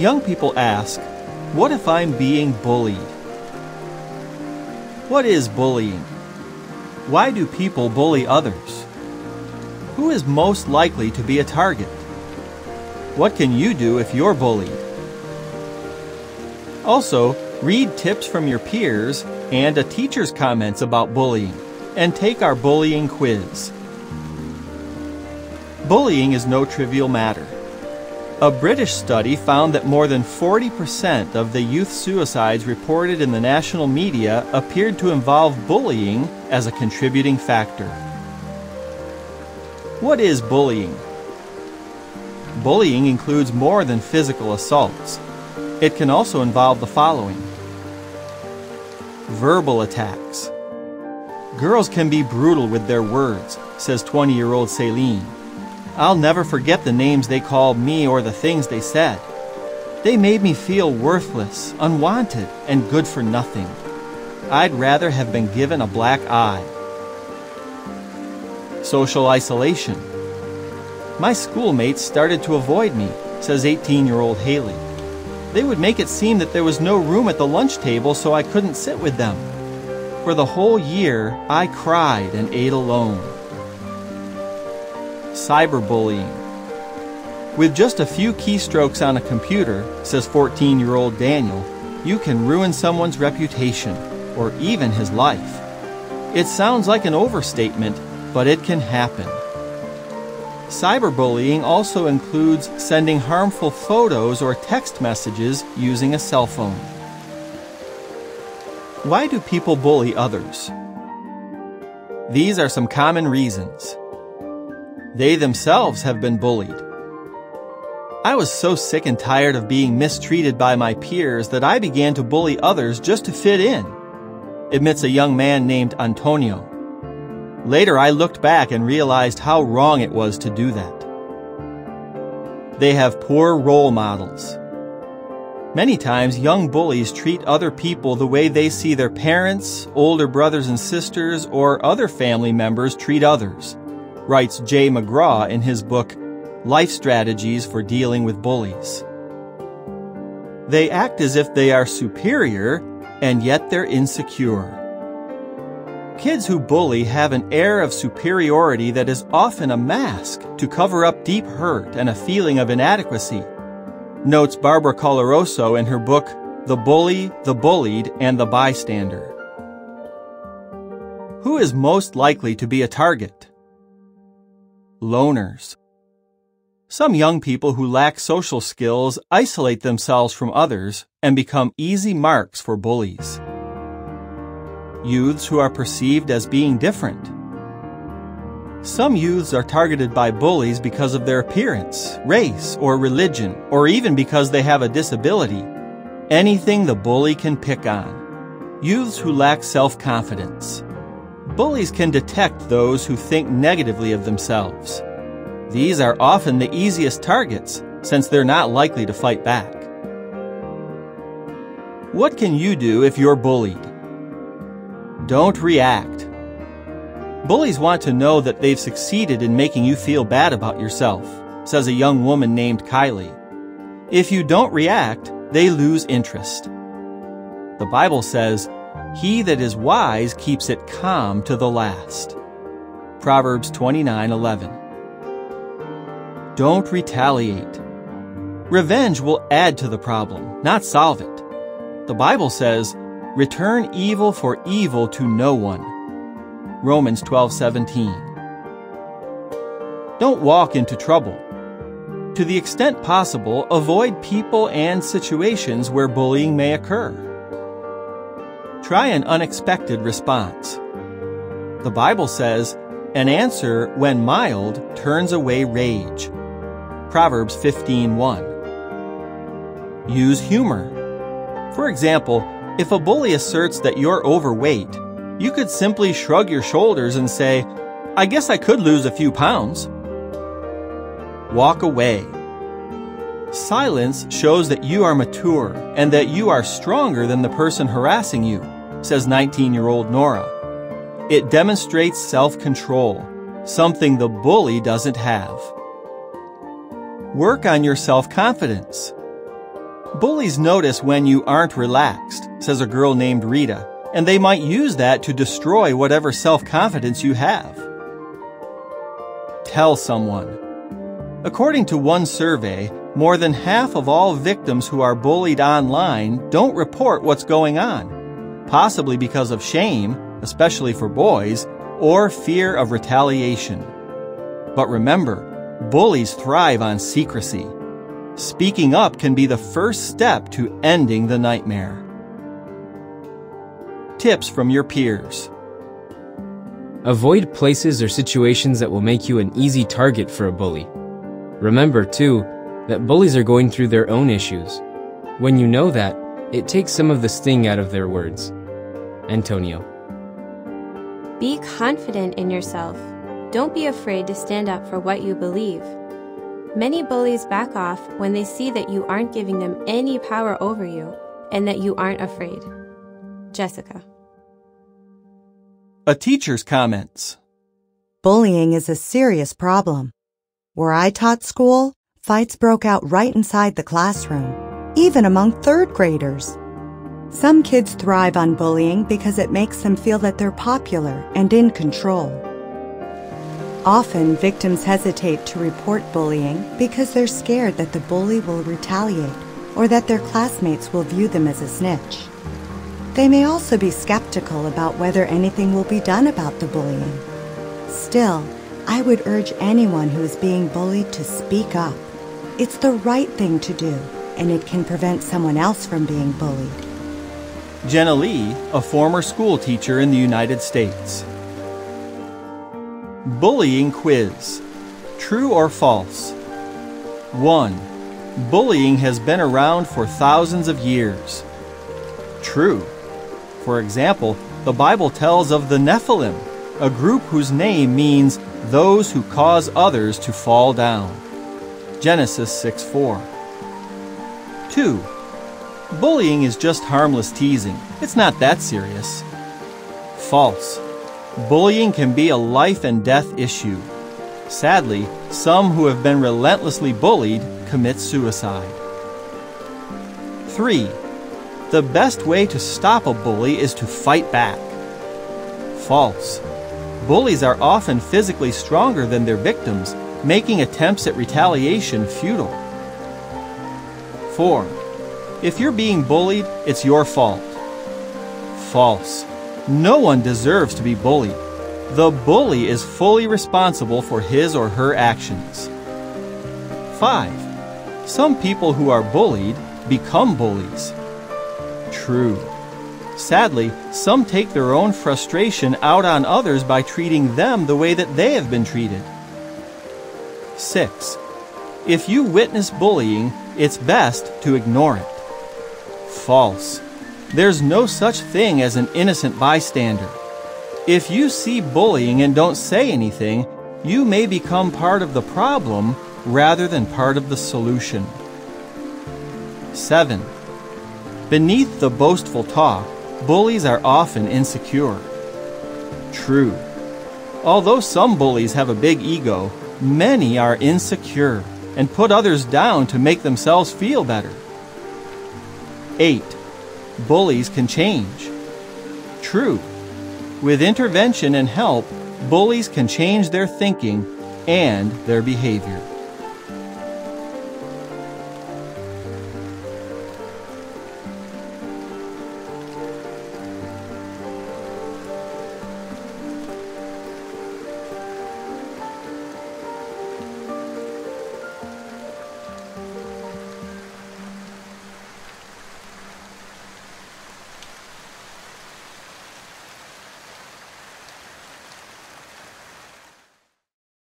Young people ask, what if I'm being bullied? What is bullying? Why do people bully others? Who is most likely to be a target? What can you do if you're bullied? Also, read tips from your peers and a teacher's comments about bullying, and take our bullying quiz. Bullying is no trivial matter. A British study found that more than 40% of the youth suicides reported in the national media appeared to involve bullying as a contributing factor. What is bullying? Bullying includes more than physical assaults. It can also involve the following: verbal attacks. Girls can be brutal with their words, says 20-year-old Celine. I'll never forget the names they called me or the things they said. They made me feel worthless, unwanted, and good for nothing. I'd rather have been given a black eye. Social isolation. My schoolmates started to avoid me, says 18-year-old Haley. They would make it seem that there was no room at the lunch table, so I couldn't sit with them. For the whole year, I cried and ate alone. Cyberbullying. With just a few keystrokes on a computer, says 14-year-old Daniel, you can ruin someone's reputation, or even his life. It sounds like an overstatement, but it can happen. Cyberbullying also includes sending harmful photos or text messages using a cell phone. Why do people bully others? These are some common reasons. They themselves have been bullied. I was so sick and tired of being mistreated by my peers that I began to bully others just to fit in, admits a young man named Antonio. Later, I looked back and realized how wrong it was to do that. They have poor role models. Many times, young bullies treat other people the way they see their parents, older brothers and sisters, or other family members treat others, writes Jay McGraw in his book, Life Strategies for Dealing with Bullies. They act as if they are superior, and yet they're insecure. Kids who bully have an air of superiority that is often a mask to cover up deep hurt and a feeling of inadequacy, notes Barbara Coloroso in her book, The Bully, the Bullied, and the Bystander. Who is most likely to be a target? Loners. Some young people who lack social skills isolate themselves from others and become easy marks for bullies. Youths who are perceived as being different. Some youths are targeted by bullies because of their appearance, race, or religion, or even because they have a disability. Anything the bully can pick on. Youths who lack self-confidence. Bullies can detect those who think negatively of themselves. These are often the easiest targets, since they're not likely to fight back. What can you do if you're bullied? Don't react. Bullies want to know that they've succeeded in making you feel bad about yourself, says a young woman named Kylie. If you don't react, they lose interest. The Bible says, "He that is wise keeps it calm to the last." Proverbs 29:11. Don't retaliate. Revenge will add to the problem, not solve it. The Bible says, "Return evil for evil to no one." Romans 12:17. Don't walk into trouble. To the extent possible, avoid people and situations where bullying may occur. Try an unexpected response. The Bible says, "An answer, when mild, turns away rage." Proverbs 15:1. Use humor. For example, if a bully asserts that you're overweight, you could simply shrug your shoulders and say, "I guess I could lose a few pounds." Walk away. Silence shows that you are mature and that you are stronger than the person harassing you, says 19-year-old Nora. It demonstrates self-control, something the bully doesn't have. Work on your self-confidence. Bullies notice when you aren't relaxed, says a girl named Rita, and they might use that to destroy whatever self-confidence you have. Tell someone. According to one survey, more than half of all victims who are bullied online don't report what's going on, possibly because of shame, especially for boys, or fear of retaliation. But remember, bullies thrive on secrecy. Speaking up can be the first step to ending the nightmare. Tips from your peers. Avoid places or situations that will make you an easy target for a bully. Remember, too, that bullies are going through their own issues. When you know that, it takes some of the sting out of their words. Antonio. Be confident in yourself. Don't be afraid to stand up for what you believe. Many bullies back off when they see that you aren't giving them any power over you and that you aren't afraid. Jessica. A teacher's comments. Bullying is a serious problem. Where I taught school, fights broke out right inside the classroom, even among third graders. Some kids thrive on bullying because it makes them feel that they're popular and in control. Often, victims hesitate to report bullying because they're scared that the bully will retaliate or that their classmates will view them as a snitch. They may also be skeptical about whether anything will be done about the bullying. Still, I would urge anyone who is being bullied to speak up. It's the right thing to do, and it can prevent someone else from being bullied. Jenna Lee, a former school teacher in the United States. Bullying quiz. True or false? 1. Bullying has been around for thousands of years. True. For example, the Bible tells of the Nephilim, a group whose name means those who cause others to fall down. Genesis 6:4. 2. Bullying is just harmless teasing. It's not that serious. False. Bullying can be a life and death issue. Sadly, some who have been relentlessly bullied commit suicide. 3. The best way to stop a bully is to fight back. False. Bullies are often physically stronger than their victims, making attempts at retaliation futile. 4. If you're being bullied, it's your fault. False. No one deserves to be bullied. The bully is fully responsible for his or her actions. 5. Some people who are bullied become bullies. True. Sadly, some take their own frustration out on others by treating them the way that they have been treated. 6. If you witness bullying, it's best to ignore it. False. There's no such thing as an innocent bystander. If you see bullying and don't say anything, you may become part of the problem rather than part of the solution. 7. Beneath the boastful talk, bullies are often insecure. True. Although some bullies have a big ego, many are insecure and put others down to make themselves feel better. 8. Bullies can change. True. With intervention and help, bullies can change their thinking and their behavior.